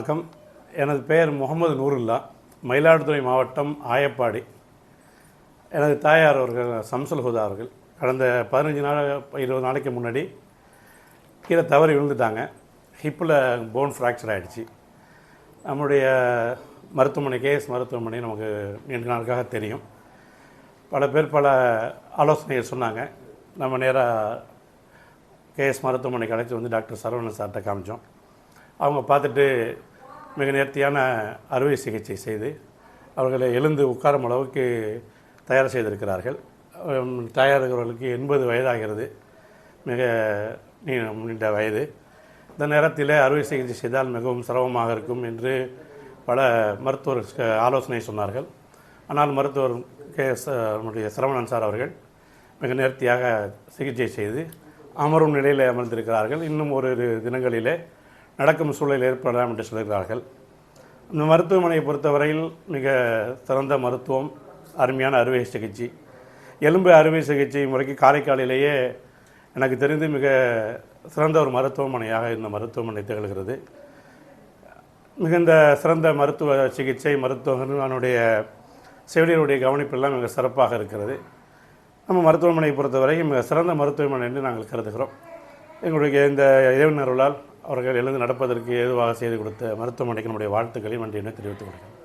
வணக்கம். எனது பெயர் முகமது நூருல்லா. மயிலாடுதுறை மாவட்டம் ஆயப்பாடி. எனது தாயார் அவர்கள் சம்சுல் ஹுதா அவர்கள் கடந்த 15 நாளைக்கு முன்னாடி கீழே தவறி விழுந்துட்டாங்க. ஹிப்பில் போன் ஃப்ராக்சர் ஆகிடுச்சு. நம்முடைய மருத்துவமனை கேஎஸ் மருத்துவமனை நமக்கு நீண்ட நாளுக்காக தெரியும். பல பேர் பல ஆலோசனைகள் சொன்னாங்க. நம்ம நேராக கேஎஸ் மருத்துவமனைக்கு அழைச்சி வந்து டாக்டர் சரவணன் சார்கிட்ட காமிச்சோம். அவங்க பார்த்துட்டு மிக நேர்த்தியான அறுவை சிகிச்சை செய்து அவர்களை எழுந்து உட்காரும் அளவுக்கு தயார் செய்திருக்கிறார்கள். தயாரிக்கிறவர்களுக்கு 80 வயதாகிறது, மிக நீண்ட வயது. இந்த நேரத்தில் அறுவை சிகிச்சை செய்தால் மிகவும் சிரமமாக இருக்கும் என்று பல மருத்துவர் ஆலோசனை சொன்னார்கள். ஆனால் மருத்துவர் நம்முடைய சரவணன் சார் அவர்கள் மிக நேர்த்தியாக சிகிச்சை செய்து அமரும் நிலையில் அமர்ந்திருக்கிறார்கள். இன்னும் ஓரிரு தினங்களிலே நடக்கும் சூழல் ஏற்படலாம் என்று சொல்கிறார்கள். இந்த மருத்துவமனையை பொறுத்தவரையில் மிக சிறந்த மருத்துவம், அருமையான அறுவை சிகிச்சை, எலும்பு அறுவை சிகிச்சை முறைக்கு காரைக்காலிலேயே எனக்கு தெரிந்து மிக சிறந்த ஒரு மருத்துவமனையாக இந்த மருத்துவமனை திகழ்கிறது. மிகுந்த சிறந்த மருத்துவ சிகிச்சை, மருத்துவனுடைய செவிலியருடைய கவனிப்பெல்லாம் மிக சிறப்பாக இருக்கிறது. நம்ம மருத்துவமனையை பொறுத்தவரை மிக சிறந்த மருத்துவமனை என்று நாங்கள் கருதுகிறோம். எங்களுடைய இந்த இறைவனர்களால் அவர்கள் எழுந்து நடப்பதற்கு ஏதுவாக செய்து கொடுத்த மருத்துவமனைக்கு நம்முடைய வாழ்த்துக்களை நன்றி என தெரிவித்துக் கொள்கிறேன்.